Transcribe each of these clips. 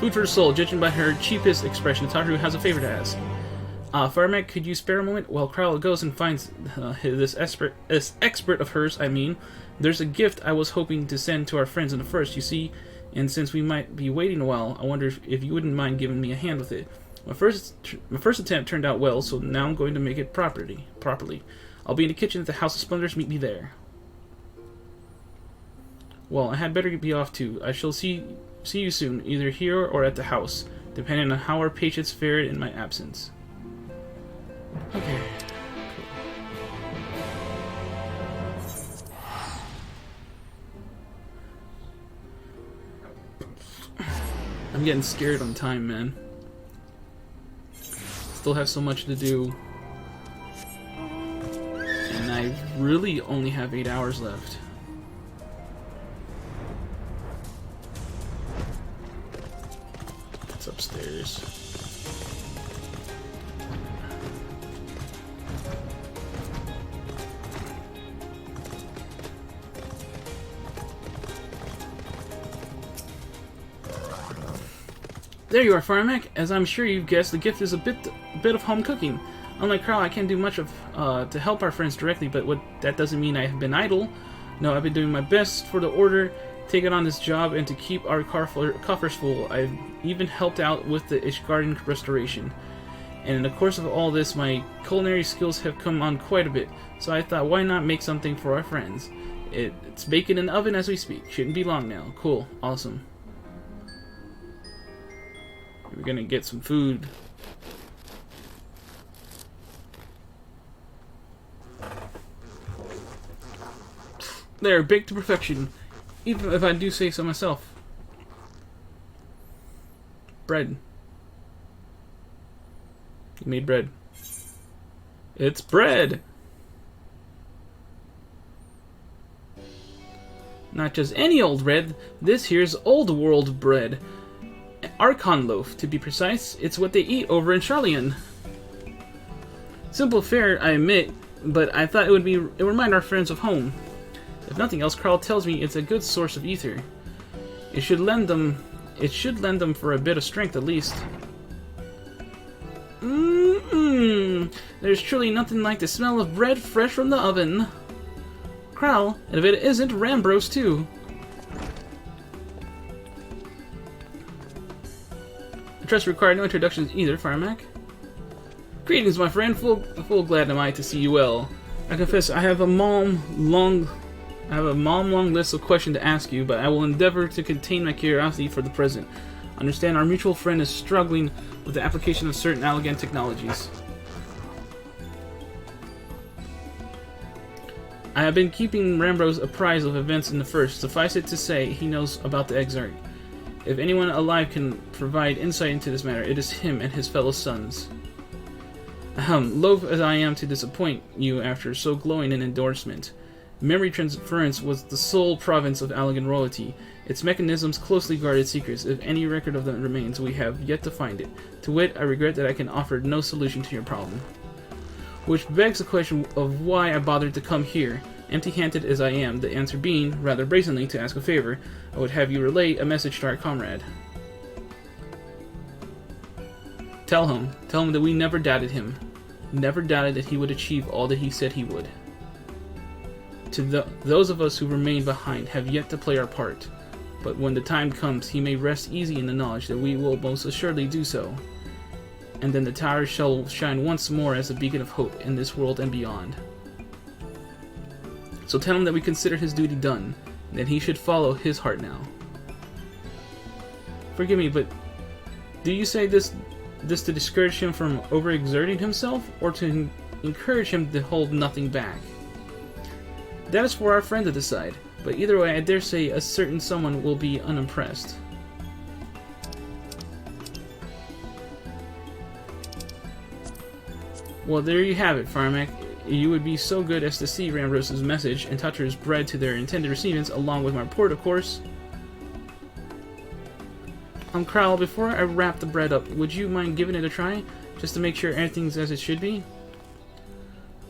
Food for the soul, judging by her cheapest expression. Taru has a favor to ask. Firemac, could you spare a moment while Crowell goes and finds this expert of hers, I mean. There's a gift I was hoping to send to our friends in the first, you see, and since we might be waiting a while, I wonder if you wouldn't mind giving me a hand with it. My first attempt turned out well, so now I'm going to make it properly. I'll be in the kitchen at the House of Splendors. Meet me there. Well, I had better be off too. I shall see you soon, either here or at the house, depending on how our patients fared in my absence. Okay. I'm getting scared on time, man. Still have so much to do. And I really only have 8 hours left. It's upstairs. There you are, Firemac. As I'm sure you've guessed, the gift is a bit of home cooking. Unlike Carl, I can't do much to help our friends directly, but that doesn't mean I have been idle. No, I've been doing my best for the Order, taking on this job, and to keep our coffers full. I've even helped out with the Ishgarden restoration. And in the course of all this, my culinary skills have come on quite a bit, so I thought, why not make something for our friends? It's baking in the oven as we speak. Shouldn't be long now. Cool. Awesome. We're gonna get some food. They're baked to perfection, even if I do say so myself. Bread. You made bread. It's bread! Not just any old bread, this here's old world bread. Archon loaf, to be precise. It's what they eat over in Charlian. Simple fare, I admit, but I thought it would remind our friends of home. If nothing else, Carl tells me it's a good source of ether. It should lend them for a bit of strength at least. There's truly nothing like the smell of bread fresh from the oven. Carl, and if it isn't, Rambros too. I trust required no introductions either, Firemac. Greetings, my friend. Full glad am I to see you well. I confess I have a long list of questions to ask you, but I will endeavor to contain my curiosity for the present. Understand our mutual friend is struggling with the application of certain Allegan technologies. I have been keeping Rambros apprised of events in the first. Suffice it to say, he knows about the Exarch. If anyone alive can provide insight into this matter, it is him and his fellow sons. Loath as I am to disappoint you after so glowing an endorsement. Memory transference was the sole province of Allegan royalty. Its mechanisms closely guarded secrets. If any record of them remains, we have yet to find it. To wit, I regret that I can offer no solution to your problem. Which begs the question of why I bothered to come here. Empty-handed as I am, the answer being, rather brazenly, to ask a favor. I would have you relay a message to our comrade. Tell him that we never doubted him. Never doubted that he would achieve all that he said he would. To those of us who remain behind have yet to play our part. But when the time comes, he may rest easy in the knowledge that we will most assuredly do so. And then the tower shall shine once more as a beacon of hope in this world and beyond. So tell him that we consider his duty done, and that he should follow his heart now. Forgive me, but do you say this to discourage him from overexerting himself, or to encourage him to hold nothing back? That is for our friend to decide, but either way I dare say a certain someone will be unimpressed. Well, there you have it, Firemac. You would be so good as to see Rambros' message and Toucher's bread to their intended recipients, along with my report, of course. Krall, before I wrap the bread up, would you mind giving it a try? Just to make sure everything's as it should be?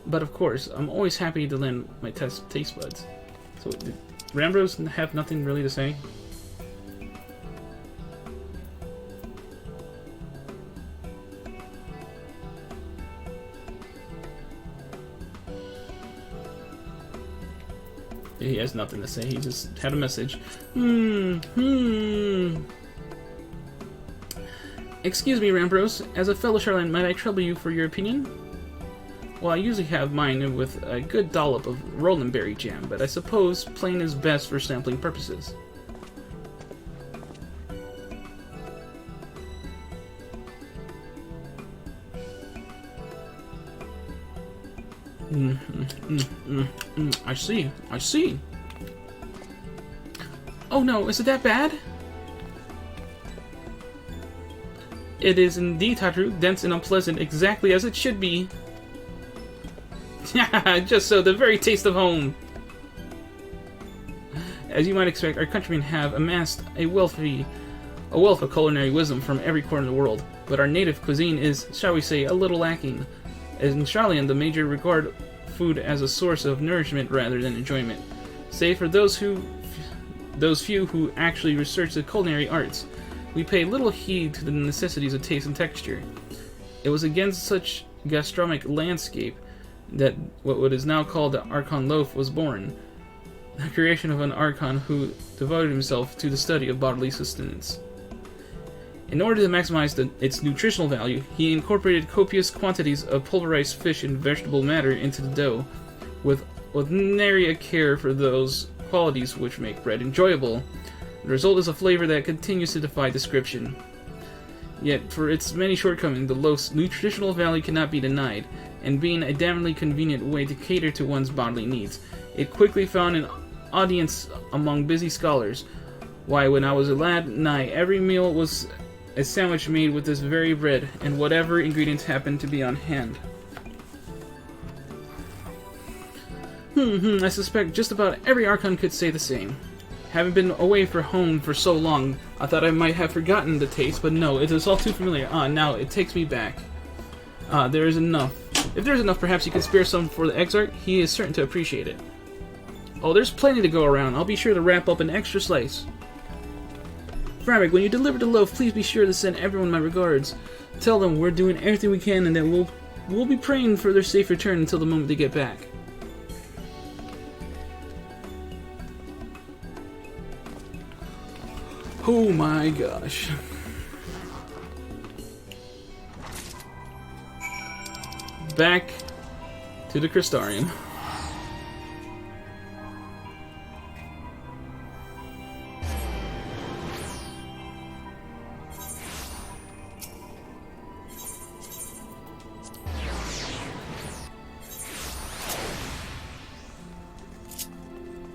But of course, I'm always happy to lend my taste buds. So, did Rambros have nothing really to say? He has nothing to say. He just had a message. Excuse me, Rambros. As a fellow Charlatan, might I trouble you for your opinion? Well, I usually have mine with a good dollop of Roland Berry jam, but I suppose plain is best for sampling purposes. I see. I see. Oh no, is it that bad? It is indeed, Tatru, dense and unpleasant, exactly as it should be. Just so, the very taste of home. As you might expect, our countrymen have amassed a wealth of culinary wisdom from every corner of the world, but our native cuisine is, shall we say, a little lacking. As in Charlian, the major regard food as a source of nourishment rather than enjoyment. Save for those few who actually research the culinary arts, we pay little heed to the necessities of taste and texture. It was against such gastronomic landscape that what is now called the Archon Loaf was born, the creation of an Archon who devoted himself to the study of bodily sustenance. In order to maximize its nutritional value, he incorporated copious quantities of pulverized fish and vegetable matter into the dough, with nary a care for those qualities which make bread enjoyable. The result is a flavor that continues to defy description. Yet, for its many shortcomings, the loaf's nutritional value cannot be denied, and being a damnably convenient way to cater to one's bodily needs, it quickly found an audience among busy scholars. Why, when I was a lad, nigh every meal was a sandwich made with this very bread, and whatever ingredients happened to be on hand. I suspect just about every Archon could say the same. Having been away from home for so long, I thought I might have forgotten the taste, but no, it is all too familiar. Now it takes me back. There is enough. If there's enough, perhaps you can spare some for the Exarch. He is certain to appreciate it. Oh, there's plenty to go around. I'll be sure to wrap up an extra slice. Firemac, when you deliver the loaf, please be sure to send everyone my regards. Tell them we're doing everything we can and that we'll be praying for their safe return until the moment they get back. Oh my gosh. Back to the Crystarium.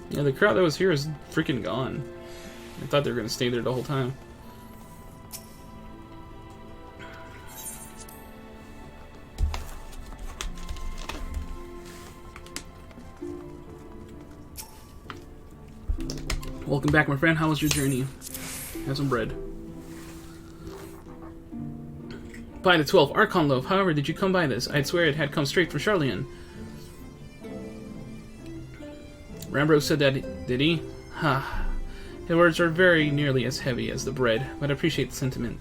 Yeah, the crowd that was here is freaking gone. I thought they were going to stay there the whole time. Welcome back, my friend. How was your journey? Have some bread. By the 12th Archon Loaf. However, did you come by this? I'd swear it had come straight from Charlian. Rambro said that, did he? Ha. His words are very nearly as heavy as the bread, but I appreciate the sentiment.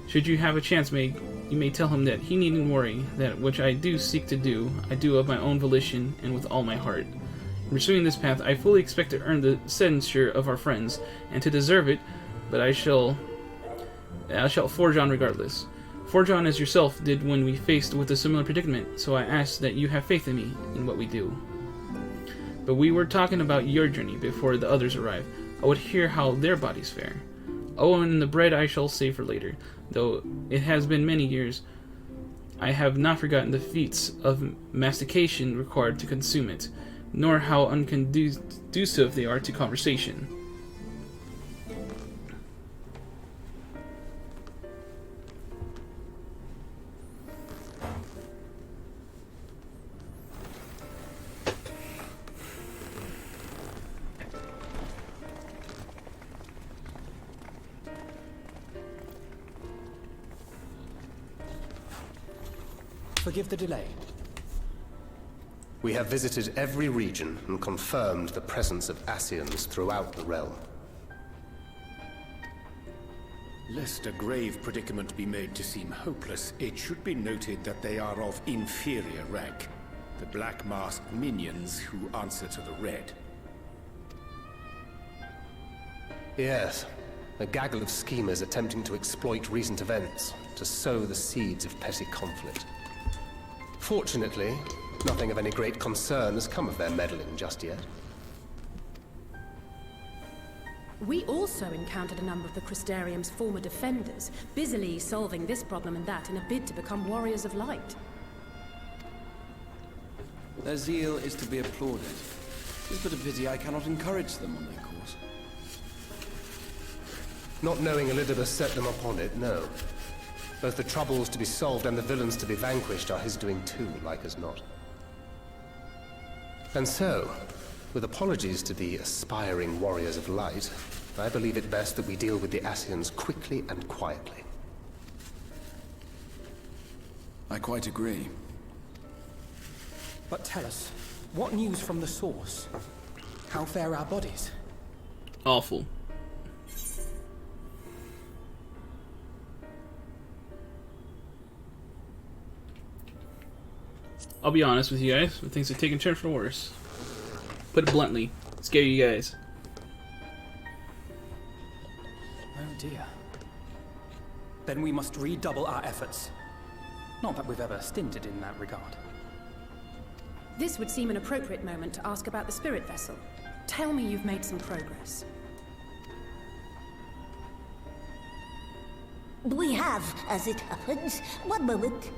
Should you have a chance, you may tell him that he needn't worry, that which I do seek to do, I do of my own volition and with all my heart. In pursuing this path, I fully expect to earn the censure of our friends, and to deserve it, but I shall forge on regardless. Forge on as yourself did when we faced with a similar predicament, so I ask that you have faith in me, in what we do. But we were talking about your journey before the others arrive. I would hear how their bodies fare. Oh, and the bread I shall save for later. Though it has been many years, I have not forgotten the feats of mastication required to consume it, nor how unconducive they are to conversation. Forgive the delay. We have visited every region and confirmed the presence of Ascians throughout the realm. Lest a grave predicament be made to seem hopeless, it should be noted that they are of inferior rank. the black-masked minions who answer to the Red. Yes, a gaggle of schemers attempting to exploit recent events to sow the seeds of petty conflict. Fortunately, nothing of any great concern has come of their meddling just yet. We also encountered a number of the Crystarium's former defenders, busily solving this problem and that in a bid to become warriors of light. Their zeal is to be applauded. It's but a pity I cannot encourage them on their course. Not knowing Elizabeth set them upon it, no. Both the troubles to be solved and the villains to be vanquished are his doing too, like as not. And so, with apologies to the aspiring warriors of light, I believe it best that we deal with the Ascians quickly and quietly. I quite agree. But tell us, what news from the source? How fare our bodies? Awful. I'll be honest with you guys, things are taking a turn for the worse. Put it bluntly, scare you guys. Oh dear. Then we must redouble our efforts. Not that we've ever stinted in that regard. This would seem an appropriate moment to ask about the spirit vessel. Tell me you've made some progress. We have, as it happens. One moment.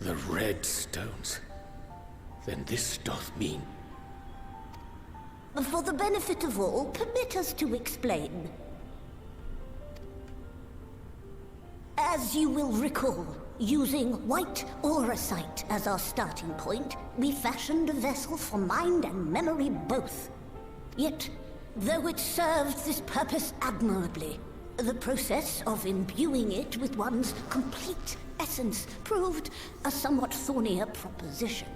The red stones. Then this doth mean... For the benefit of all, permit us to explain. As you will recall, using white auracite as our starting point, we fashioned a vessel for mind and memory both. Yet, though it served this purpose admirably, the process of imbuing it with one's complete essence proved a somewhat thornier proposition.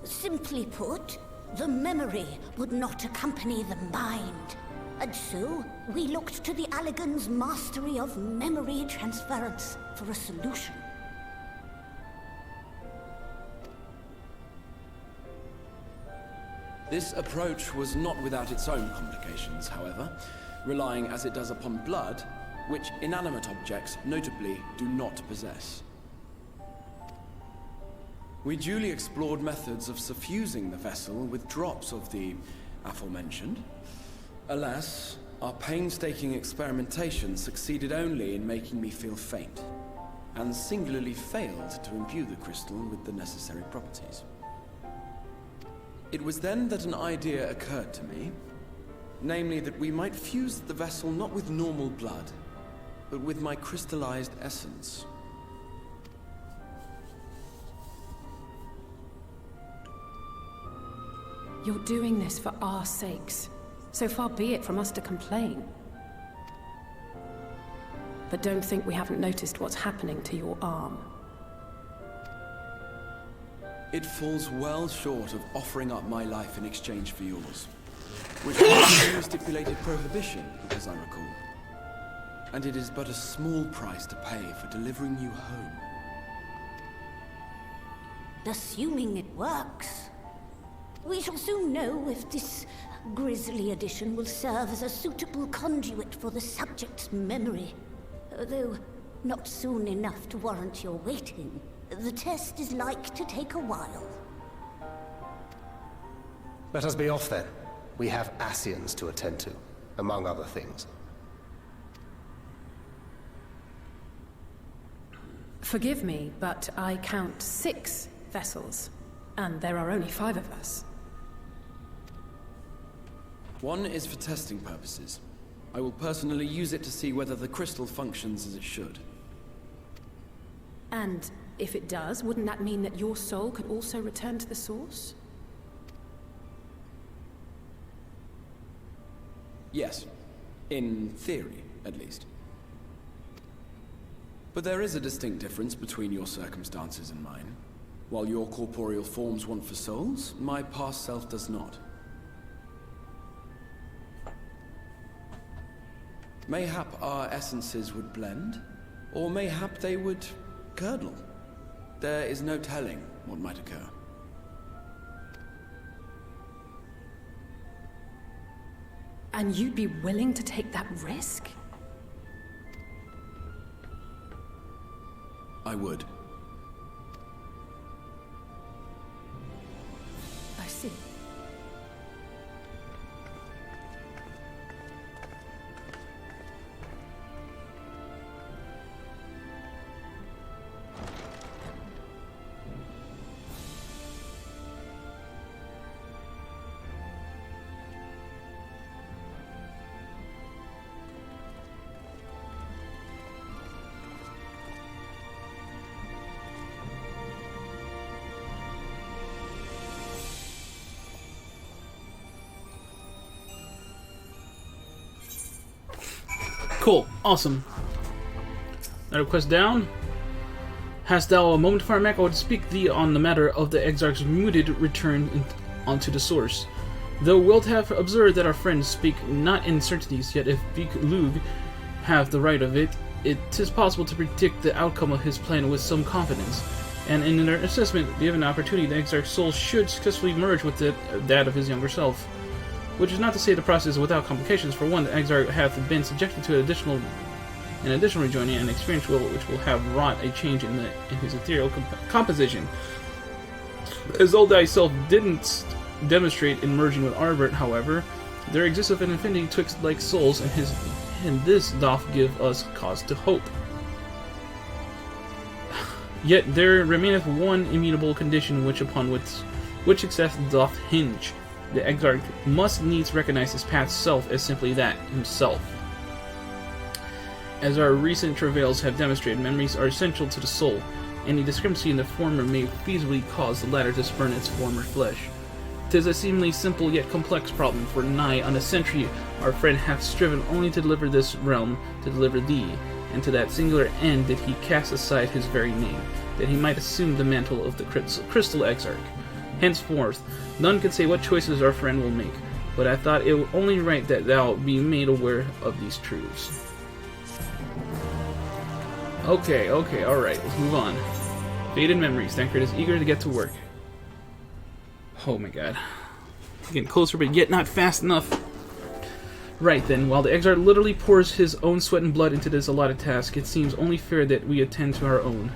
Simply put, the memory would not accompany the mind. And so, we looked to the Allagan's mastery of memory transference for a solution. This approach was not without its own complications, however, relying as it does upon blood, which inanimate objects notably do not possess. We duly explored methods of suffusing the vessel with drops of the aforementioned. Alas, our painstaking experimentation succeeded only in making me feel faint, and singularly failed to imbue the crystal with the necessary properties. It was then that an idea occurred to me, namely that we might fuse the vessel not with normal blood, but with my crystallized essence. You're doing this for our sakes. So far be it from us to complain. But don't think we haven't noticed what's happening to your arm. It falls well short of offering up my life in exchange for yours, which was a stipulated prohibition, as I recall. And it is but a small price to pay for delivering you home. Assuming it works. We shall soon know if this grisly addition will serve as a suitable conduit for the subject's memory. Though not soon enough to warrant your waiting. The test is like to take a while. Let us be off then. We have Ascians to attend to, among other things. Forgive me, but I count 6 vessels, and there are only 5 of us. One is for testing purposes. I will personally use it to see whether the crystal functions as it should. And if it does, wouldn't that mean that your soul could also return to the source? Yes. In theory, at least. But there is a distinct difference between your circumstances and mine. While your corporeal forms want for souls, my past self does not. Mayhap our essences would blend, or mayhap they would curdle. There is no telling what might occur. And you'd be willing to take that risk? I would. I see. Cool. Awesome. Another quest down. Hast thou a moment, Firemac? I would speak thee on the matter of the Exarch's muted return onto the source. Thou wilt have observed that our friends speak not in certainties, yet if Lug have the right of it, it is possible to predict the outcome of his plan with some confidence. And in their assessment, given opportunity, the Exarch's soul should successfully merge with that of his younger self. Which is not to say the process is without complications. For one, the Exarch hath been subjected to an additional rejoining and experience which will have wrought a change in his ethereal composition. As though thyself didn't demonstrate in merging with Arbert, however, there exists an affinity twixt like souls, and this doth give us cause to hope. Yet there remaineth one immutable condition which success doth hinge. The Exarch must needs recognize his past self as simply that, himself. As our recent travails have demonstrated, memories are essential to the soul. Any discrepancy in the former may feasibly cause the latter to spurn its former flesh. 'Tis a seemingly simple yet complex problem, for nigh on a century our friend hath striven only to deliver this realm, to deliver thee, and to that singular end did he cast aside his very name, that he might assume the mantle of the crystal Exarch. Henceforth, none can say what choices our friend will make, but I thought it only right that thou be made aware of these truths. Okay, alright, let's move on. Faded memories. Thancred is eager to get to work. Oh my god. Getting closer, but yet not fast enough. Right then, while the Exarch literally pours his own sweat and blood into this allotted task, it seems only fair that we attend to our own.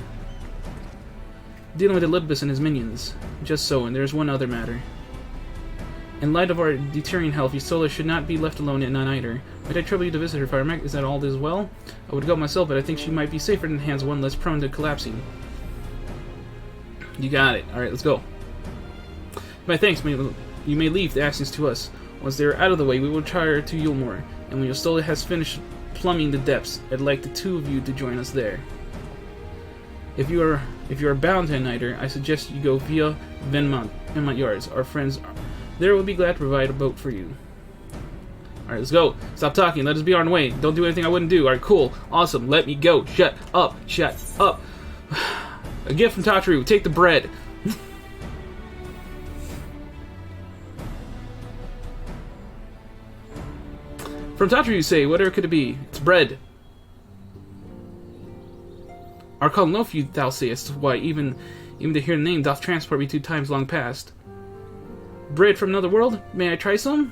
Dealing with Elidibus and his minions. Just so, and there's one other matter. In light of our deterring health, Isola should not be left alone at night either. Might I trouble you to visit her, Firemac? Is that all is well? I would go myself, but I think she might be safer in hands one less prone to collapsing. You got it. Alright, let's go. My thanks, you may leave the actions to us. Once they are out of the way, we will retire to Yulmore, and when Isola has finished plumbing the depths, I'd like the two of you to join us there. If you are bound to a nighter, I suggest you go via Venmont Yards. Our friends there will be glad to provide a boat for you. Alright, let's go. Stop talking. Let us be on our way. Don't do anything I wouldn't do. Alright, cool. Awesome. Let me go. Shut up. Shut up. A gift from Tatru. Take the bread. From Tatru, you say. Whatever could it be? It's bread. Our call no few, thou sayest. Why, even to hear the name doth transport me 2 times long past. Bread from another world? May I try some?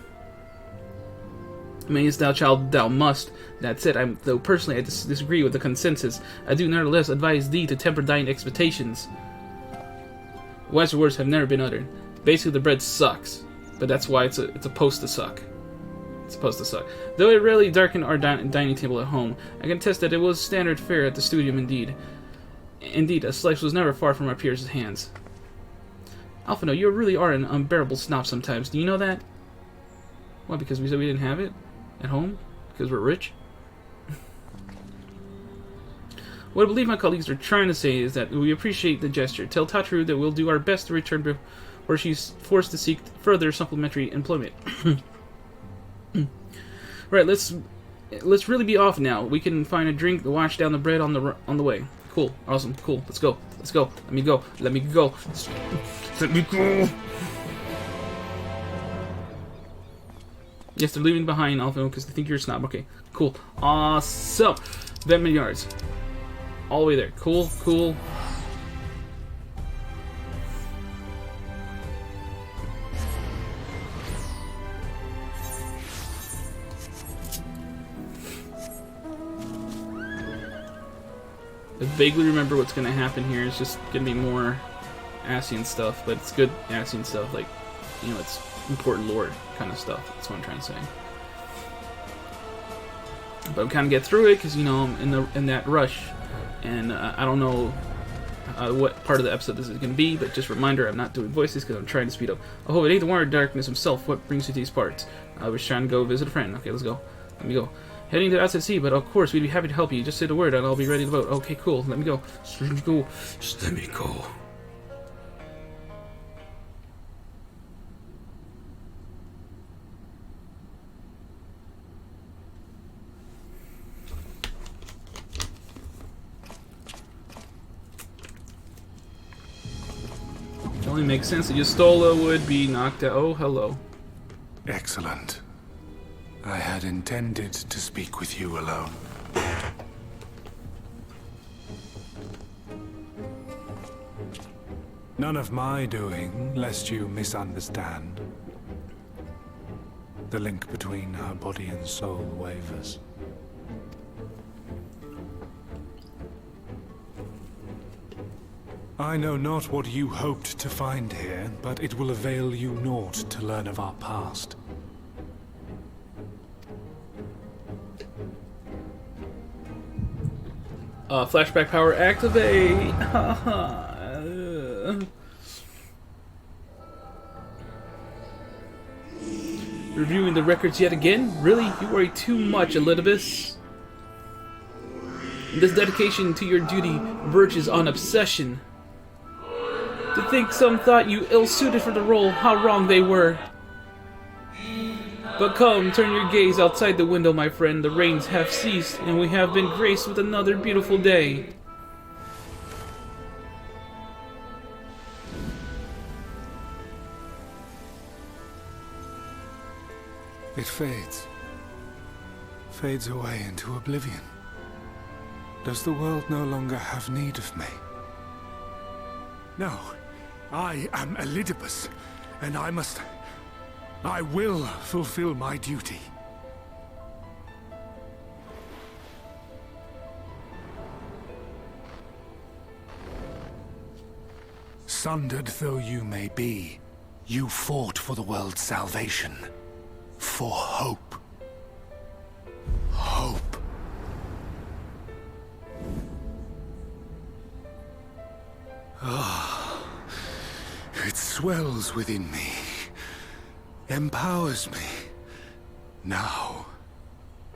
Mayest thou, child, thou must. That said, though personally I disagree with the consensus, I do nevertheless advise thee to temper thine expectations. Wiser words have never been uttered. Basically, the bread sucks, but that's why it's supposed to suck. It's supposed to suck. Though it rarely darkened our dining table at home, I can attest that it was standard fare at the studium indeed. Indeed, a slice was never far from our peers' hands. Alphino, you really are an unbearable snob sometimes. Do you know that? What, because we said we didn't have it at home? Because we're rich? What I believe my colleagues are trying to say is that we appreciate the gesture. Tell Tatru that we'll do our best to return before she's forced to seek further supplementary employment. Right, let's let's really be off now. We can find a drink, wash down the bread on the way. Cool, awesome, cool. Let's go. Let's go. Let me go. Let me go. Let me go. Yes, they're leaving behind Alpha because they think you're a snob. Okay, cool. So, Ventman Yards. All the way there. Cool, cool. I vaguely remember what's going to happen here. It's just going to be more Ascian stuff, but it's good Ascian stuff. Like, you know, it's important lore kind of stuff. That's what I'm trying to say. But I'm kind of get through it because, you know, I'm in that rush, and I don't know what part of the episode this is going to be. But just a reminder, I'm not doing voices because I'm trying to speed up. Oh, it ain't the Warrior Darkness himself. What brings you to these parts? I was trying to go visit a friend. Okay, let's go. Let me go. Heading to outside sea, but of course we'd be happy to help you. Just say the word and I'll be ready to vote. Okay, cool. Let me go. Just let me go. Just let me go. It only makes sense that Yustola would be knocked out. Oh, hello. Excellent. I had intended to speak with you alone. None of my doing, lest you misunderstand. The link between our body and soul wavers. I know not what you hoped to find here, but it will avail you naught to learn of our past. Flashback power activate! Reviewing the records yet again? Really? You worry too much, Elidibus. This dedication to your duty verges on obsession. To think some thought you ill-suited for the role, how wrong they were. But come, turn your gaze outside the window, my friend. The rains have ceased, and we have been graced with another beautiful day. It fades. Fades away into oblivion. Does the world no longer have need of me? No. I am Elidibus, and I will fulfill my duty. Sundered though you may be, you fought for the world's salvation. For hope. Hope. Ah, it swells within me. Empowers me. Now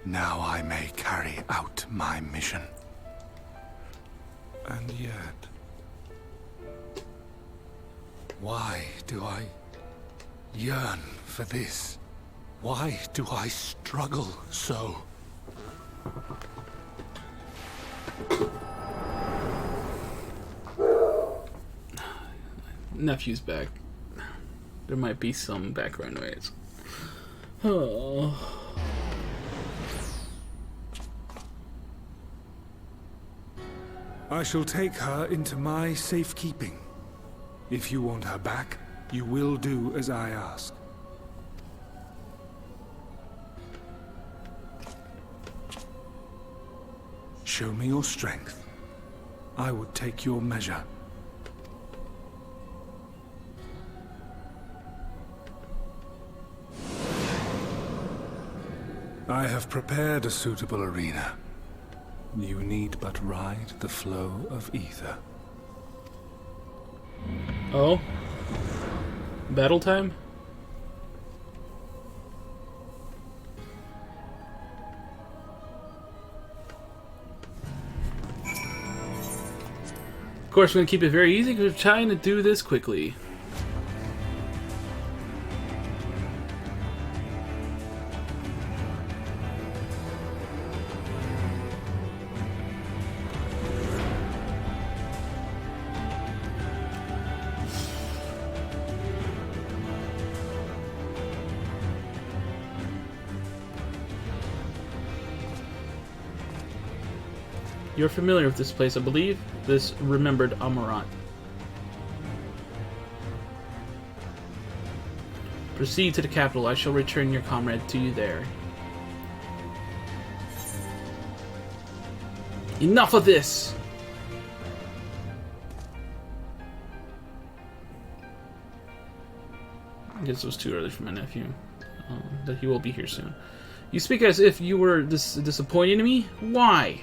I may carry out my mission. And yet, why do I yearn for this? Why do I struggle so? Nephew's back. There might be some background noise. Oh. I shall take her into my safekeeping. If you want her back, you will do as I ask. Show me your strength. I would take your measure. I have prepared a suitable arena. You need but ride the flow of ether. Oh? Battle time? Of course, we're going to keep it very easy because we're trying to do this quickly. You're familiar with this place, I believe. This remembered Amarat. Proceed to the capital. I shall return your comrade to you there. Enough of this! I guess it was too early for my nephew. But he will be here soon. You speak as if you were disappointed in me? Why?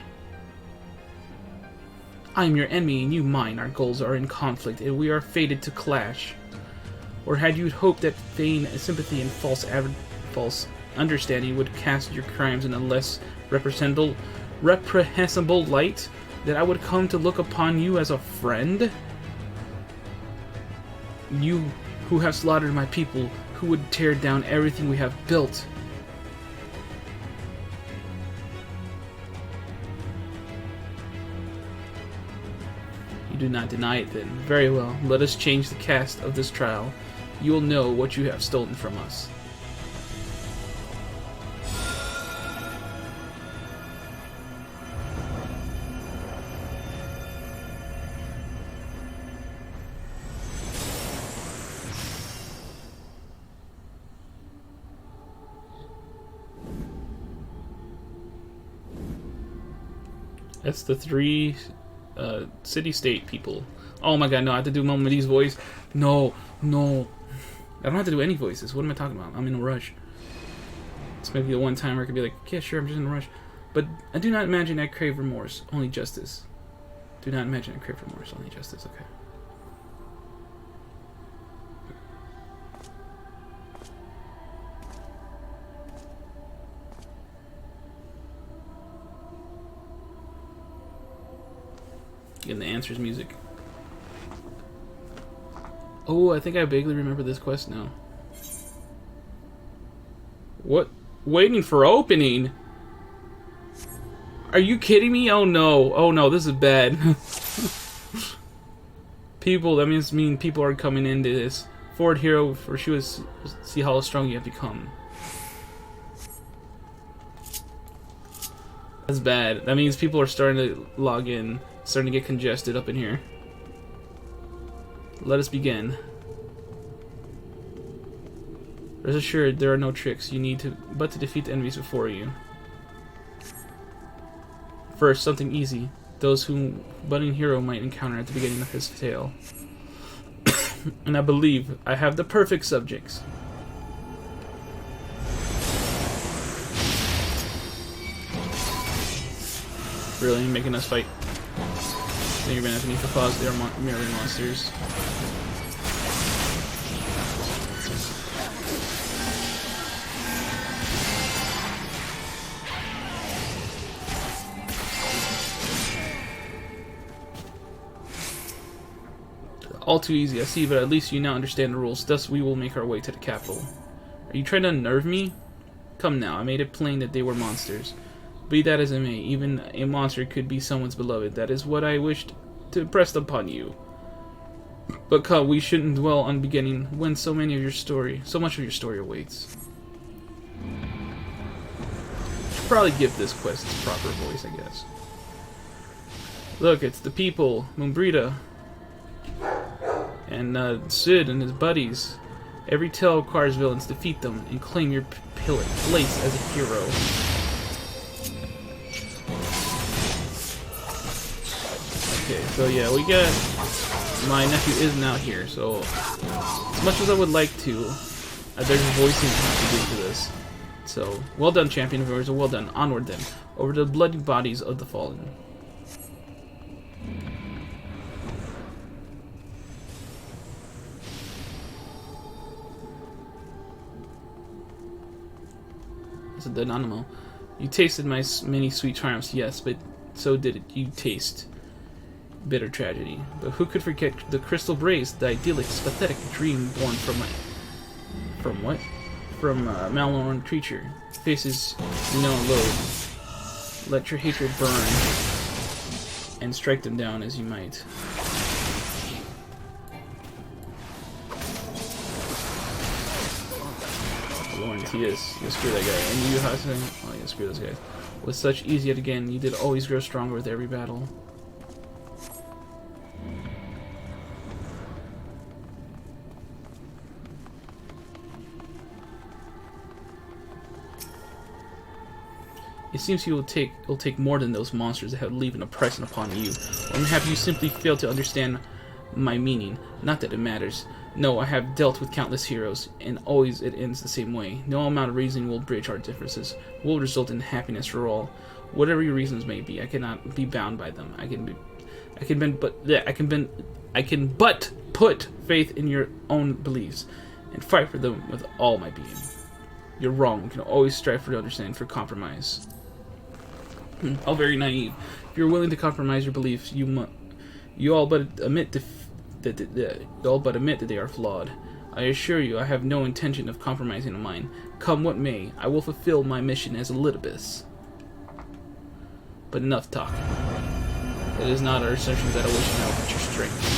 I am your enemy and you mine. Our goals are in conflict and we are fated to clash. Or had you hoped that vain sympathy and false understanding would cast your crimes in a less reprehensible light? That I would come to look upon you as a friend? You who have slaughtered my people, who would tear down everything we have built. You do not deny it then. Very well, let us change the cast of this trial. You will know what you have stolen from us. That's the three city-state people. Oh my god, no, I have to do Mama D's voice. No. I don't have to do any voices. What am I talking about? I'm in a rush. It's maybe the one time where I could be like, yeah, sure, I'm just in a rush. But I do not imagine I crave remorse, only justice. Do not imagine I crave remorse, only justice, okay. Getting the answers music. Oh, I think I vaguely remember this quest now. What? Waiting for opening? Are you kidding me? Oh no, this is bad. People, that mean people are coming into this. Forward hero, for sure, see how strong you have become. That's bad. That means people are starting to log in. Starting to get congested up in here. Let us begin. Rest assured, there are no tricks. You need but to defeat the enemies before you. First, something easy. Those whom budding hero might encounter at the beginning of his tale. And I believe I have the perfect subjects. Really making us fight. Then you're gonna have to need to pause. They are merely monsters. All too easy, I see, but at least you now understand the rules. Thus, we will make our way to the capital. Are you trying to unnerve me? Come now, I made it plain that they were monsters. Be that as it may, even a monster could be someone's beloved. That is what I wished to impress upon you. But come, we shouldn't dwell on beginning when so much of your story awaits. Should probably give this quest its proper voice, I guess. Look, it's the people, Mumbrita, and Sid and his buddies. Every tale requires villains. Defeat them and claim your place as a hero. Okay, so yeah, we got... My nephew is now here, so... As much as I would like to, there's voicing I have to do to this. So, well done, champion of yours, well done. Onward then, over the bloody bodies of the fallen. It's a dead animal. You tasted my many sweet triumphs, yes, but so did you taste bitter tragedy. But who could forget the crystal brace, the idyllic, pathetic dream born from a malorn creature. Faces you know and loathe. Let your hatred burn, and strike them down as you might. Lawrence, he is. You screw that guy. And you, Hassan. Oh, yeah, screw those guys. was such easy yet again. You did always grow stronger with every battle. It seems it'll take more than those monsters that have leave an oppression upon you. Or have you simply failed to understand my meaning? Not that it matters. No, I have dealt with countless heroes, and always it ends the same way. No amount of reasoning will bridge our differences, will result in happiness for all. Whatever your reasons may be, I cannot be bound by them. I can but put faith in your own beliefs, and fight for them with all my being. You're wrong. We can always strive for understanding, for compromise. All very naive. If you're willing to compromise your beliefs, you all but admit that they are flawed. I assure you, I have no intention of compromising on mine. Come what may, I will fulfill my mission as Elidibus. But enough talk. It is not our assertions that I wish to know, but your strength.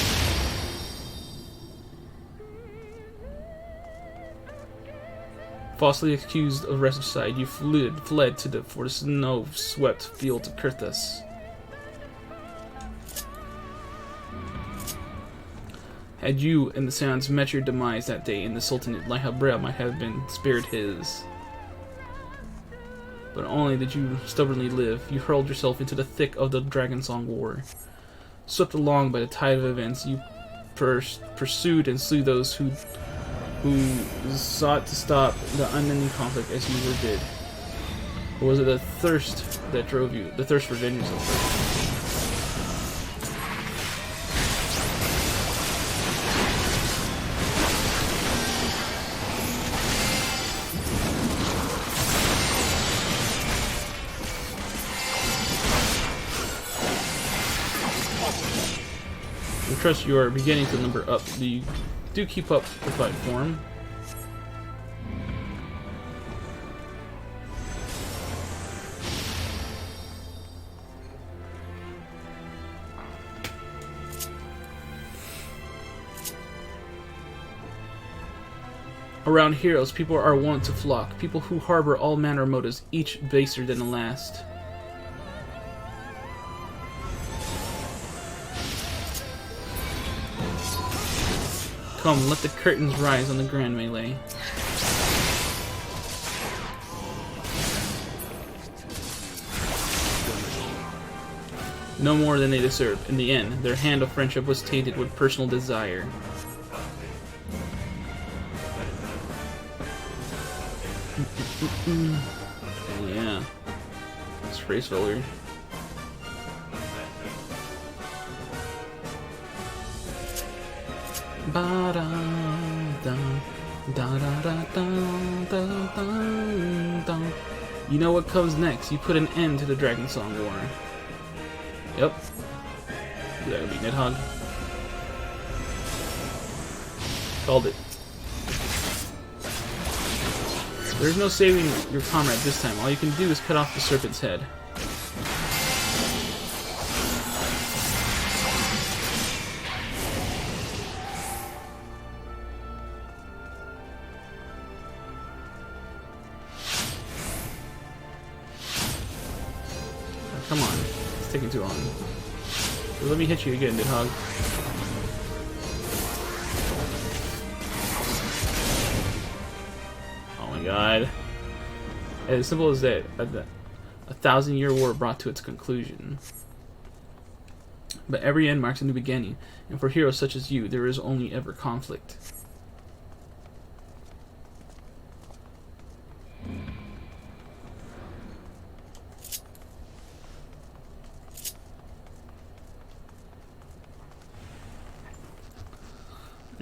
Falsely accused of regicide, you fled for the snow-swept fields of Kurthus. Had you and the Sounds met your demise that day in the Sultanate, Lihabrea might have been spared his. But only did you stubbornly live. You hurled yourself into the thick of the Dragonsong War. Swept along by the tide of events, you pursued and slew those who sought to stop the unending conflict as you were did. Or was it the thirst that drove you? The thirst for vengeance? I trust you are beginning to number up. Do keep up the fight for him. Around heroes, people are wont to flock. People who harbor all manner of motives, each baser than the last. Come, let the curtains rise on the grand melee. No more than they deserve. In the end, their hand of friendship was tainted with personal desire. Yeah. Space filler. You know what comes next. You put an end to the Dragonsong War. Yep. Is that gonna be Nidhogg? Called it. There's no saving your comrade this time. All you can do is cut off the serpent's head. Come on, it's taking too long. So let me hit you again, Nidhogg. Oh my god. As simple as that, a 1,000-year war brought to its conclusion. But every end marks a new beginning, and for heroes such as you, there is only ever conflict.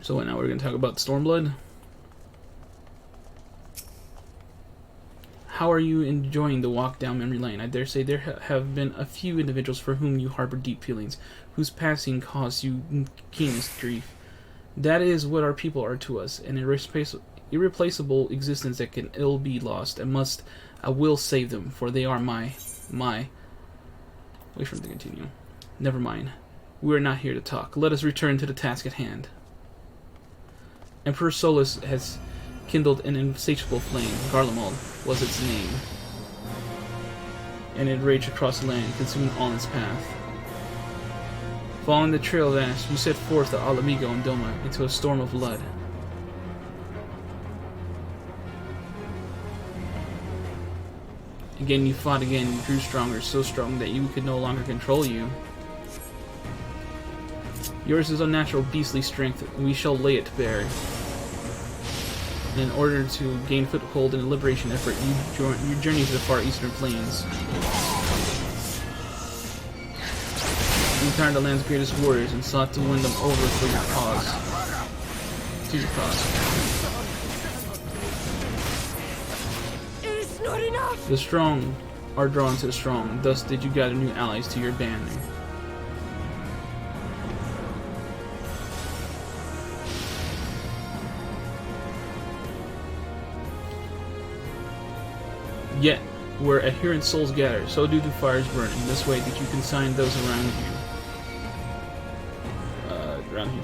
So now we're going to talk about Stormblood. How are you enjoying the walk down memory lane? I dare say there have been a few individuals for whom you harbor deep feelings, whose passing caused you keenest grief. That is what our people are to us, an irreplaceable existence that can ill be lost, and I will save them, for they are my. Wait for him to continue. Never mind. We are not here to talk. Let us return to the task at hand. Emperor Solus has kindled an insatiable flame. Garlemald was its name. and it raged across the land, consuming all in its path. Following the trail of ash, you set forth the Alamigo and Doma into a storm of blood. Again, you fought again, you grew stronger, so strong that you could no longer control you. Yours is unnatural beastly strength, and we shall lay it bare. In order to gain foothold in a liberation effort, you journey to the far eastern plains. You encountered the land's greatest warriors and sought to win them over for your cause. To your cause. It is not enough! The strong are drawn to the strong, thus did you gather new allies to your band. Yet, where adherent souls gather, so do the fires burn. In this way did you consign those around you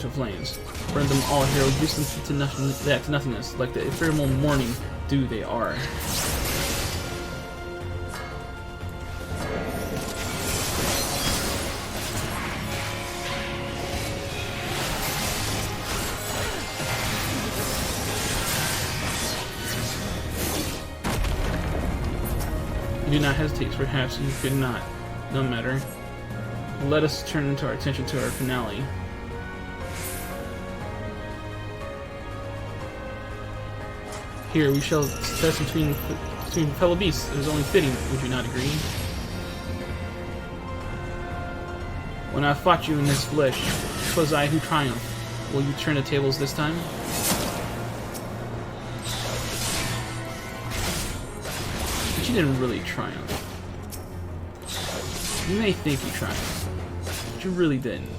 to flames. Burn them all, hero, reduce them to nothingness, like the ephemeral morning dew they are. You do not hesitate, perhaps you could not. No matter. Let us turn our attention to our finale. Here, we shall test between fellow beasts. It is only fitting, would you not agree? When I fought you in this flesh, 'twas I who triumphed. Will you turn the tables this time? But you didn't really triumph. You may think you triumphed, but you really didn't.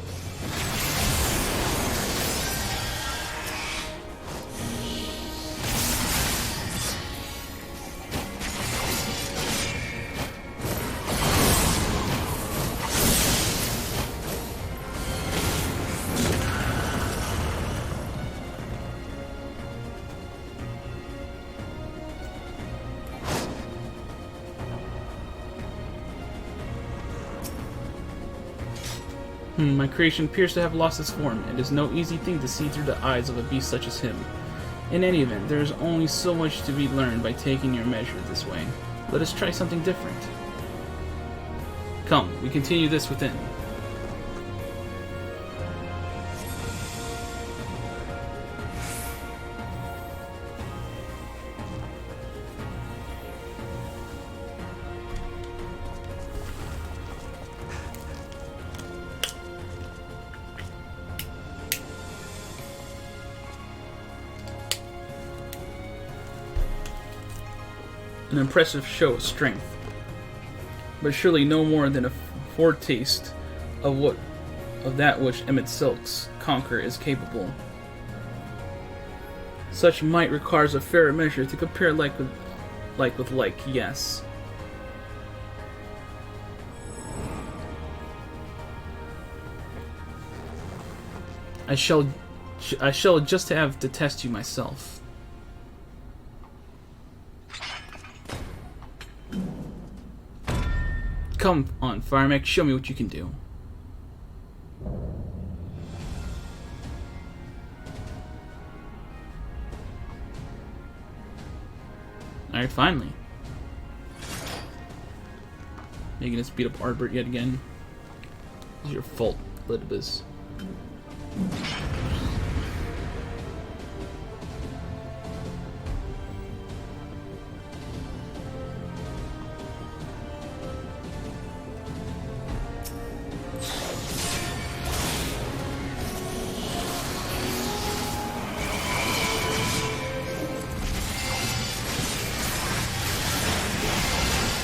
My creation appears to have lost its form. It is no easy thing to see through the eyes of a beast such as him. In any event, there is only so much to be learned by taking your measure this way. Let us try something different. Come, we continue this within. An impressive show of strength, but surely no more than a foretaste of that which Emmett Silk's conqueror is capable. Such might requires a fairer measure to compare like with like, yes. I shall just have to test you myself. Come on, Firemac, show me what you can do. Alright, finally. Making us beat up Ardbert yet again. This is your fault, Lidibus.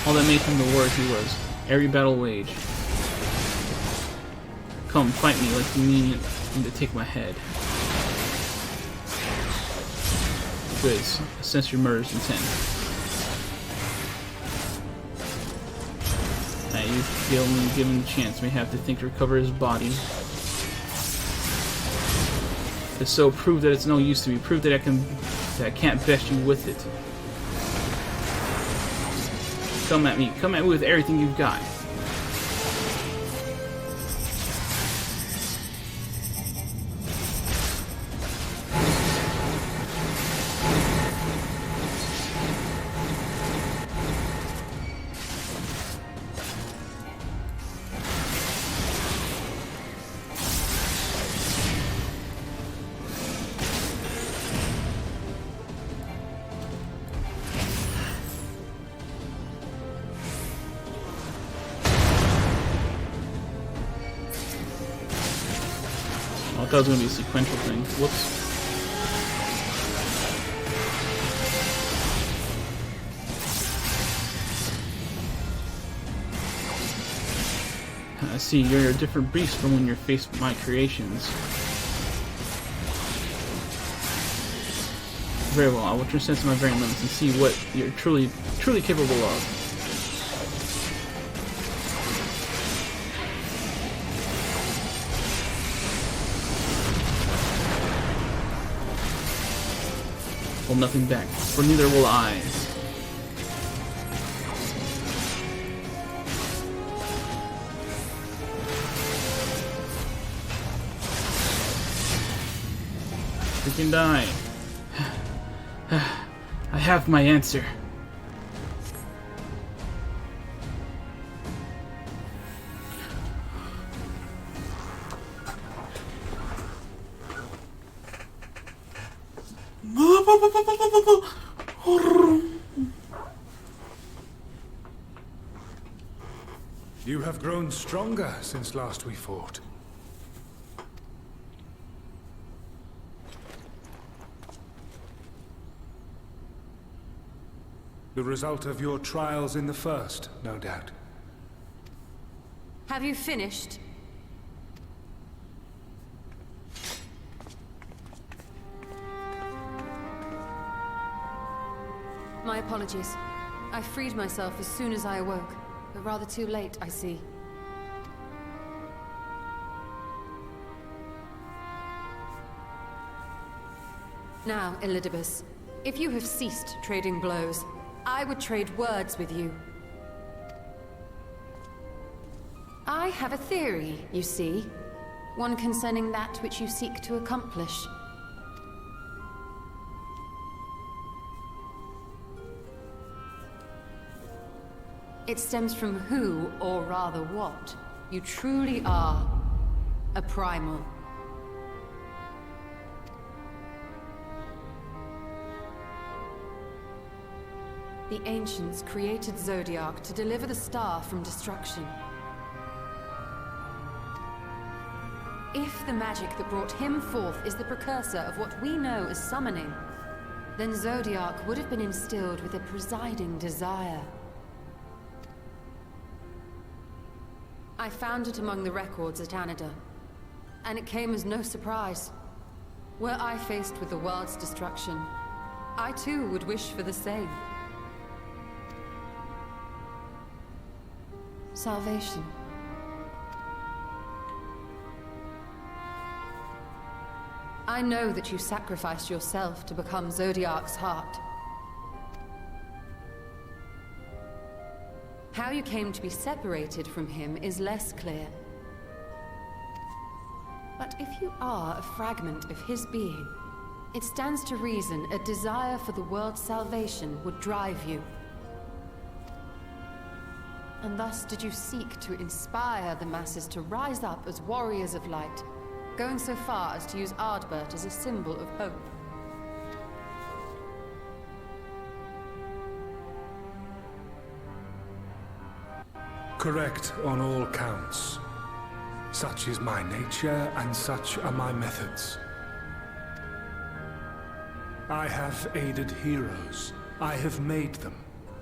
All that made him the warrior he was. Every battle waged. Come, fight me like you mean to take my head. Good. I sense your murderous intent. You feel when given the chance may have to think to recover his body. If so, prove that it's no use to me. Prove that I can't best you with it. Come at me. Come at me with everything you've got. I thought it was going to be a sequential thing. Whoops. I see, you're a different beast from when you're faced with my creations. Very well, I will transcend to my very limits and see what you're truly capable of. Hold nothing back, for neither will I. Freaking die. I have my answer. You have grown stronger since last we fought. The result of your trials in the first, no doubt. Have you finished? My apologies. I freed myself as soon as I awoke, but rather too late, I see. Now, Elidibus, if you have ceased trading blows, I would trade words with you. I have a theory, you see. One concerning that which you seek to accomplish. It stems from who, or rather what, you truly are. A primal. The ancients created Zodiac to deliver the star from destruction. If the magic that brought him forth is the precursor of what we know as summoning, then Zodiac would have been instilled with a presiding desire. I found it among the records at Anida, and it came as no surprise. Were I faced with the world's destruction, I too would wish for the same. Salvation. I know that you sacrificed yourself to become Zodiac's heart. How you came to be separated from him is less clear. But if you are a fragment of his being, it stands to reason a desire for the world's salvation would drive you. And thus did you seek to inspire the masses to rise up as warriors of light, going so far as to use Ardbert as a symbol of hope. Correct on all counts. Such is my nature, and such are my methods. I have aided heroes. I have made them.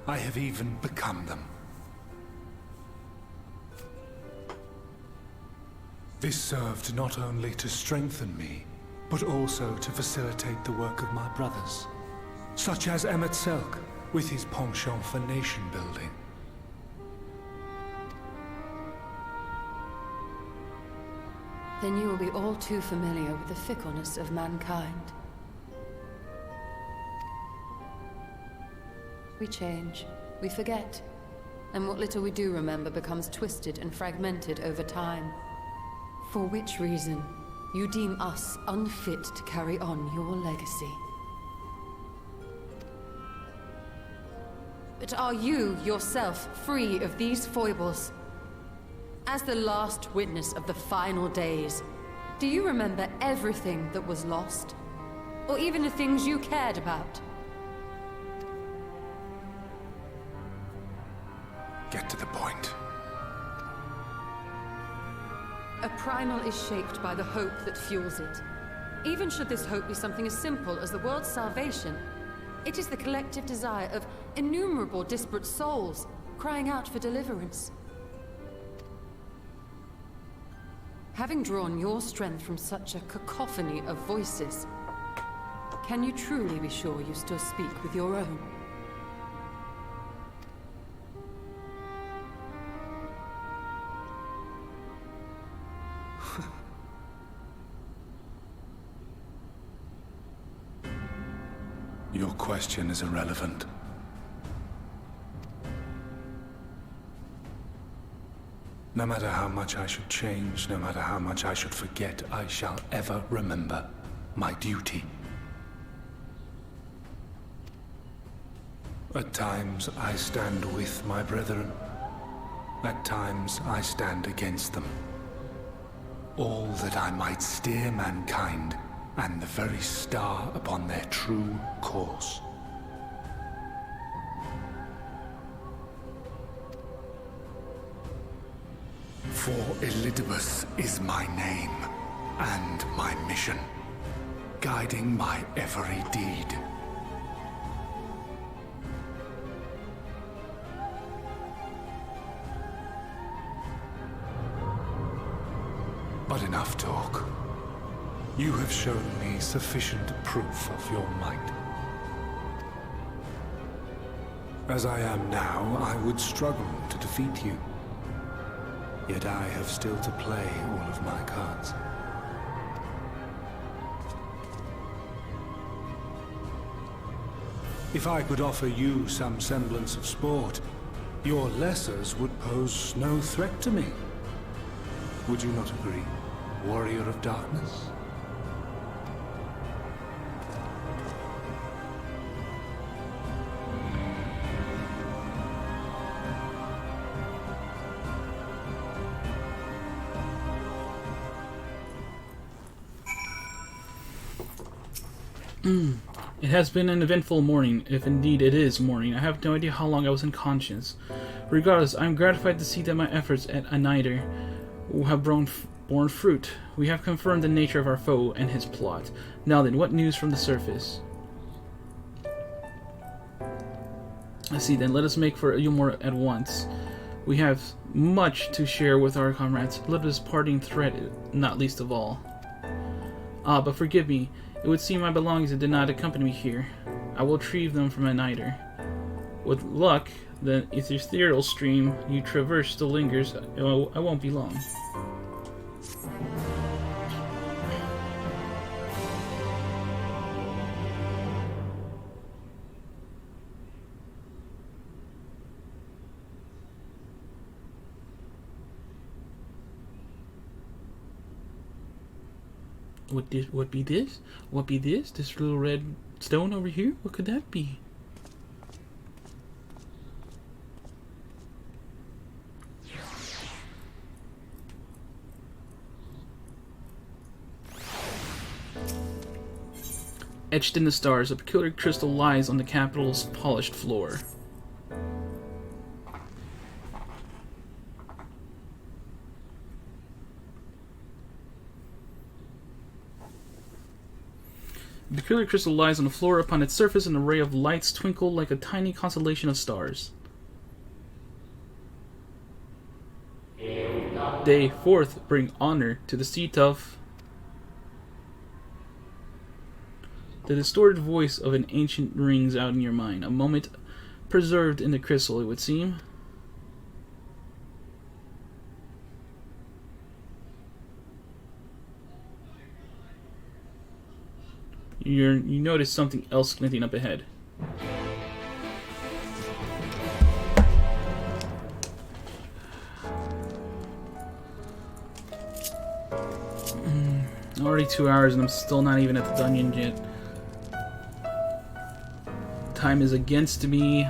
I have even become them. This served not only to strengthen me, but also to facilitate the work of my brothers, such as Emmett Selk, with his penchant for nation building. Then you will be all too familiar with the fickleness of mankind. We change, we forget, and what little we do remember becomes twisted and fragmented over time. For which reason, you deem us unfit to carry on your legacy. But are you, yourself, free of these foibles? As the last witness of the final days, do you remember everything that was lost? Or even the things you cared about? Get to the point. A primal is shaped by the hope that fuels it. Even should this hope be something as simple as the world's salvation, it is the collective desire of innumerable disparate souls crying out for deliverance. Having drawn your strength from such a cacophony of voices, can you truly be sure you still speak with your own? Your question is irrelevant. No matter how much I should change, no matter how much I should forget, I shall ever remember my duty. At times I stand with my brethren. At times I stand against them. All that I might steer mankind and the very star upon their true course. For Elidibus is my name and my mission, guiding my every deed. But enough talk. You have shown me sufficient proof of your might. As I am now, I would struggle to defeat you. Yet I have still to play all of my cards. If I could offer you some semblance of sport, your lessers would pose no threat to me. Would you not agree, warrior of darkness? It has been an eventful morning, if indeed it is morning. I have no idea how long I was unconscious. Regardless, I am gratified to see that my efforts at Anider have borne fruit. We have confirmed the nature of our foe and his plot. Now then, what news from the surface? I see then, let us make for Eulmore at once. We have much to share with our comrades. Let us parting thread, not least of all. Ah, but forgive me. It would seem my belongings did not accompany me here. I will retrieve them from Anider. With luck, the ethereal stream you traverse still lingers. I won't be long. What be this? What be this? This little red stone over here? What could that be? Etched in the stars, a peculiar crystal lies on the capital's polished floor. The peculiar crystal lies on the floor. Upon its surface, an array of lights twinkle like a tiny constellation of stars. They forth bring honor to the seat of... The distorted voice of an ancient rings out in your mind. A moment preserved in the crystal, it would seem. You notice something else glinting up ahead. already 2 hours and I'm still not even at the dungeon yet. Time is against me.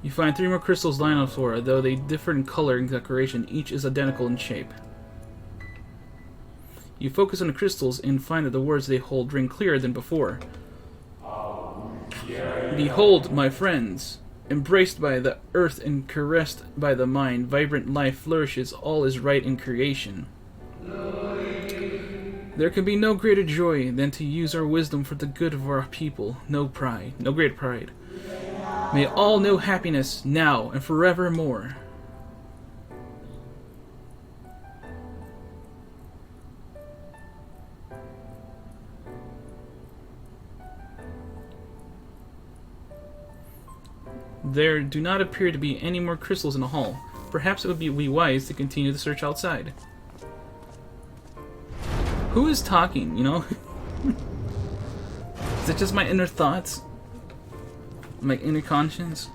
You find 3 more crystals lying on the floor. Though they differ in color and decoration, each is identical in shape. You focus on the crystals and find that the words they hold ring clearer than before. Behold, my friends! Embraced by the earth and caressed by the mind, vibrant life flourishes, all is right in creation. There can be no greater joy than to use our wisdom for the good of our people. No pride, no great pride. May all know happiness now and forevermore. There do not appear to be any more crystals in the hall. Perhaps it would be wise to continue the search outside. Who is talking, you know? Is it just my inner thoughts? My inner conscience?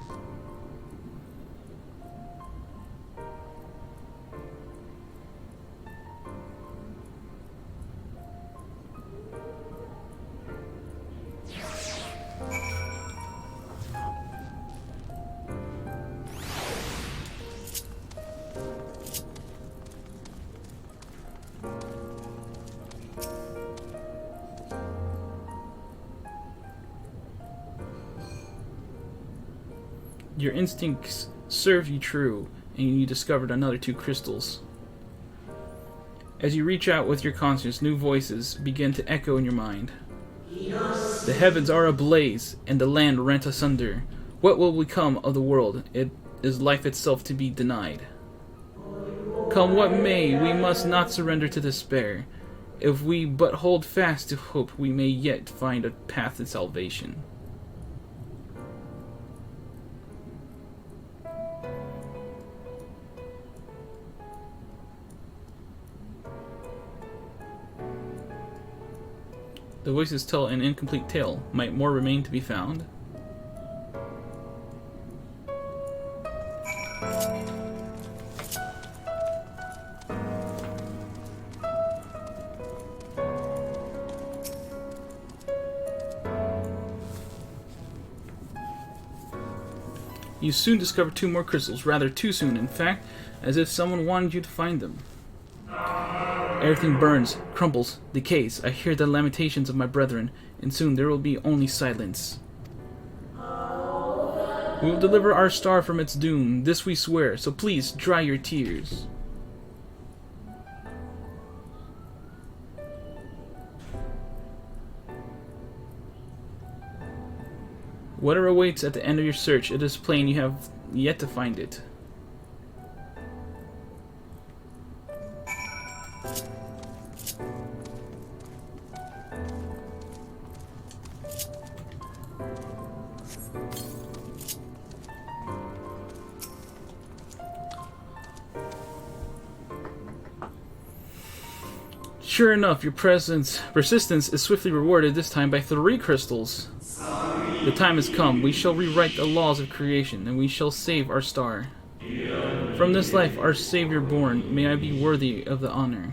Your instincts served you true, and you discovered another 2 crystals. As you reach out with your conscience, new voices begin to echo in your mind. The heavens are ablaze, and the land rent asunder. What will become of the world? It is life itself to be denied. Come what may, we must not surrender to despair. If we but hold fast to hope, we may yet find a path to salvation. The voices tell an incomplete tale. Might more remain to be found? You soon discover 2 more crystals, rather too soon, in fact, as if someone wanted you to find them. Everything burns, crumbles, decays. I hear the lamentations of my brethren, and soon there will be only silence. We will deliver our star from its doom, this we swear, so please dry your tears. Whatever awaits at the end of your search, it is plain you have yet to find it. Sure enough, your persistence is swiftly rewarded, this time by 3 crystals. The time has come. We shall rewrite the laws of creation, and we shall save our star. From this life, our Savior born, may I be worthy of the honor.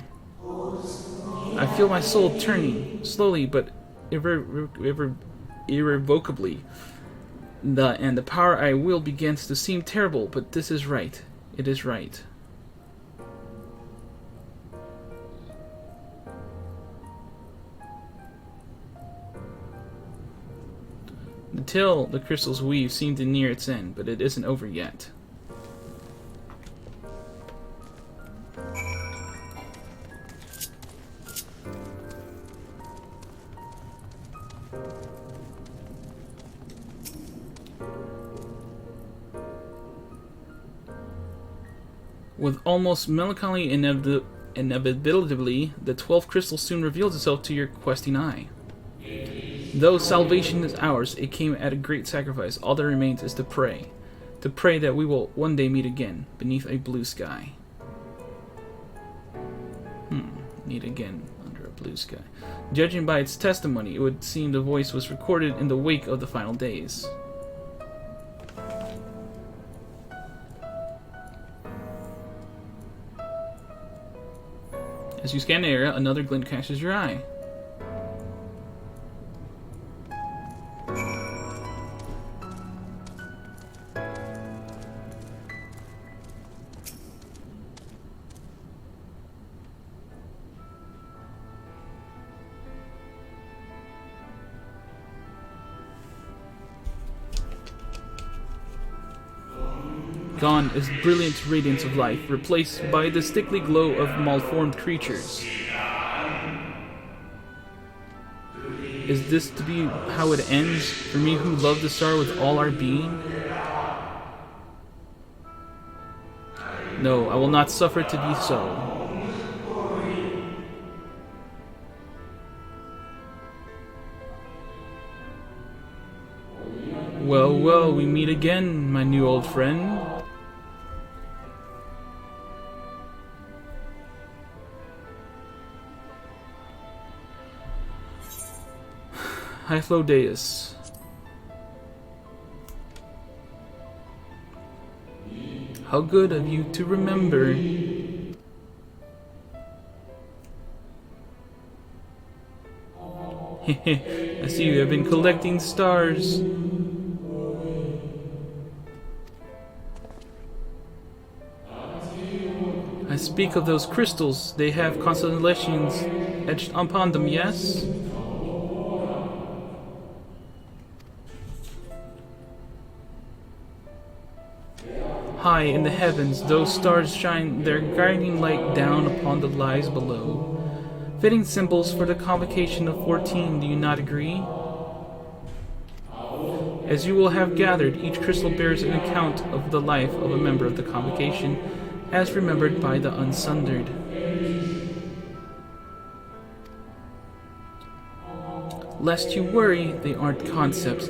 I feel my soul turning, slowly but irrevocably. And the power I will begins to seem terrible, but this is right. It is right. The tale the crystals weave seemed to near its end, but it isn't over yet. With almost melancholy inevitability, the 12th crystal soon reveals itself to your questing eye. Though salvation is ours, it came at a great sacrifice. All that remains is to pray that we will one day meet again, beneath a blue sky. Meet again under a blue sky. Judging by its testimony, it would seem the voice was recorded in the wake of the final days. As you scan the area, another glint catches your eye. Gone is brilliant radiance of life, replaced by the stickly glow of malformed creatures. Is this to be how it ends, for me who love the star with all our being? No, I will not suffer it to be so. Well, well, we meet again, my new old friend. Hyphlodeus. How good of you to remember. I see you have been collecting stars. I speak of those crystals. They have constellations etched upon them, yes? High in the heavens, those stars shine their guiding light down upon the lives below. Fitting symbols for the convocation of 14, do you not agree? As you will have gathered, each crystal bears an account of the life of a member of the convocation, as remembered by the Unsundered. Lest you worry, they aren't concepts.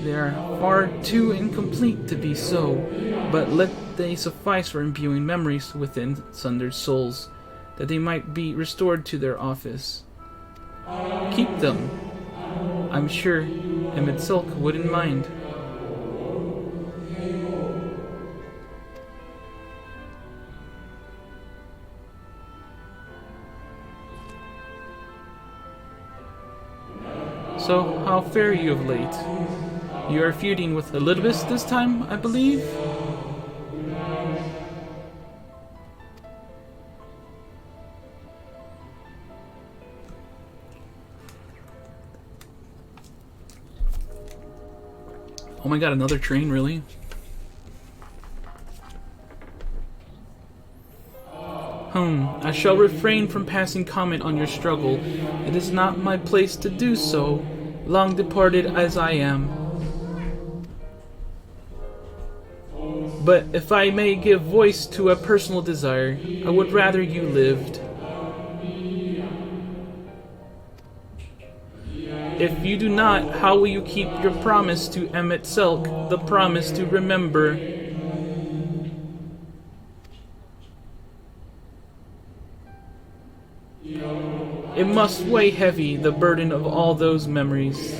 They are far too incomplete to be so, but let they suffice for imbuing memories within sundered souls, that they might be restored to their office. Keep them. I'm sure Emmett Silk wouldn't mind. So, how fare you of late? You are feuding with Elidibus this time, I believe? Oh my god, another train, really? I shall refrain from passing comment on your struggle. It is not my place to do so, long departed as I am. But if I may give voice to a personal desire, I would rather you lived. If you do not, how will you keep your promise to Emmett Selk, the promise to remember? It must weigh heavy, the burden of all those memories.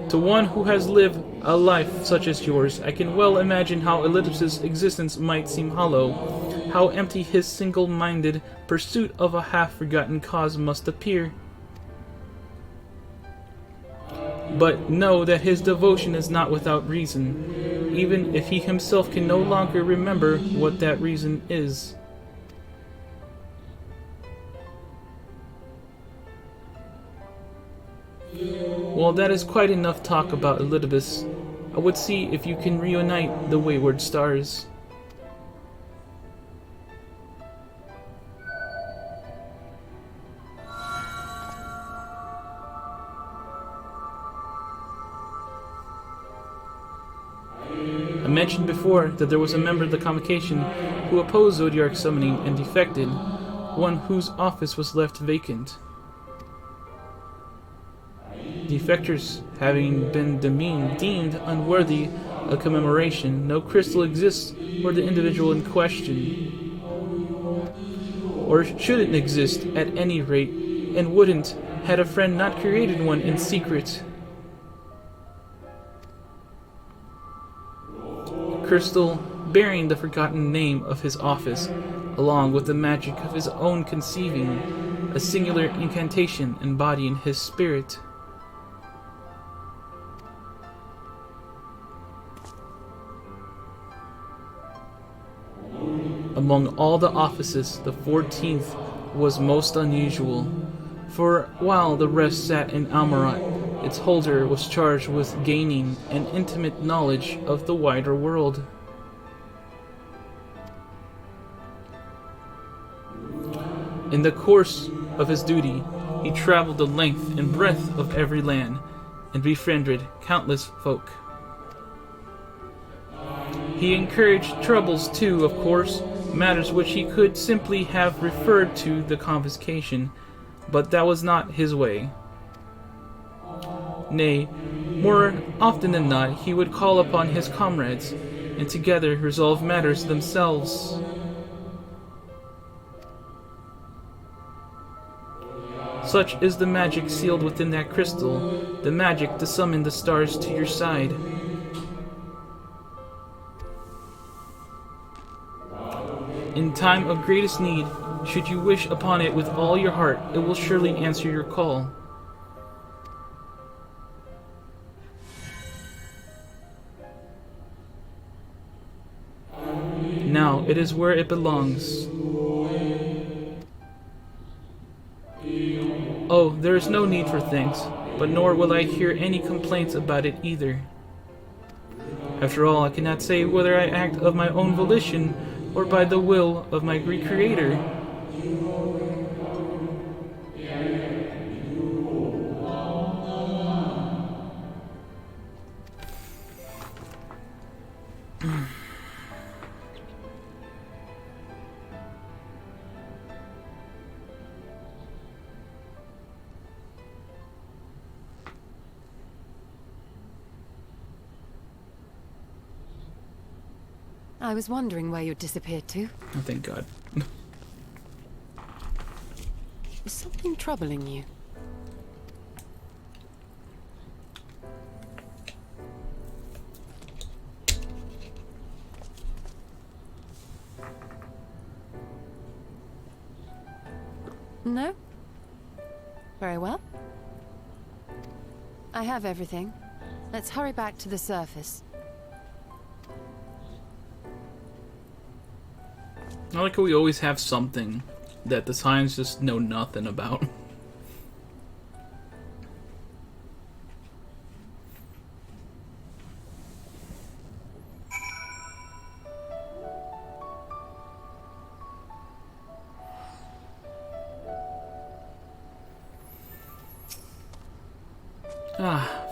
To one who has lived a life such as yours, I can well imagine how Elidibus' existence might seem hollow, how empty his single-minded pursuit of a half-forgotten cause must appear. But know that his devotion is not without reason, even if he himself can no longer remember what that reason is. Well, that is quite enough talk about Elidibus. I would see if you can reunite the wayward stars. I mentioned before that there was a member of the convocation who opposed Zodiark summoning and defected, one whose office was left vacant. Defectors having been deemed unworthy of commemoration, no crystal exists for the individual in question. Or shouldn't exist at any rate, and wouldn't had a friend not created one in secret. Crystal bearing the forgotten name of his office, along with the magic of his own conceiving, a singular incantation embodying his spirit. Among all the offices, the 14th was most unusual, for while the rest sat in Almarat, its holder was charged with gaining an intimate knowledge of the wider world. In the course of his duty, he traveled the length and breadth of every land, and befriended countless folk. He encouraged troubles too, of course, matters which he could simply have referred to the confiscation, but that was not his way. Nay, more often than not, he would call upon his comrades, and together resolve matters themselves. Such is the magic sealed within that crystal, the magic to summon the stars to your side. In time of greatest need, should you wish upon it with all your heart, it will surely answer your call. Now it is where it belongs. Oh, there is no need for thanks, but nor will I hear any complaints about it either. After all, I cannot say whether I act of my own volition or by the will of my Greek creator. I was wondering where you'd disappeared to. Oh, thank God. Is something troubling you? No? Very well. I have everything. Let's hurry back to the surface. I like how we always have something that the signs just know nothing about.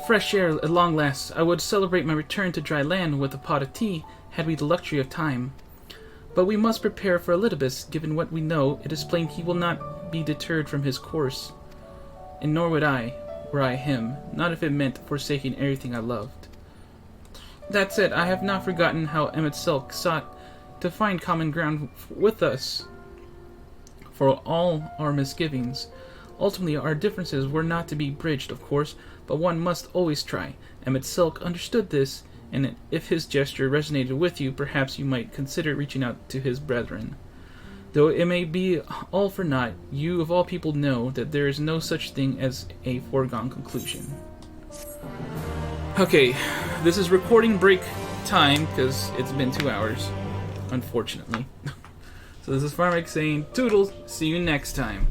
Fresh air at long last. I would celebrate my return to dry land with a pot of tea, had we the luxury of time. But we must prepare for Elidibus. Given what we know, it is plain he will not be deterred from his course. And nor would I, were I him, not if it meant forsaking everything I loved. That said, I have not forgotten how Emmett Silk sought to find common ground with us. For all our misgivings, ultimately our differences were not to be bridged, of course, but one must always try. Emmett Silk understood this, and if his gesture resonated with you, perhaps you might consider reaching out to his brethren. Though it may be all for naught, you of all people know that there is no such thing as a foregone conclusion. Okay, this is recording break time, because it's been 2 hours, unfortunately. So this is Firemac saying, toodles, see you next time.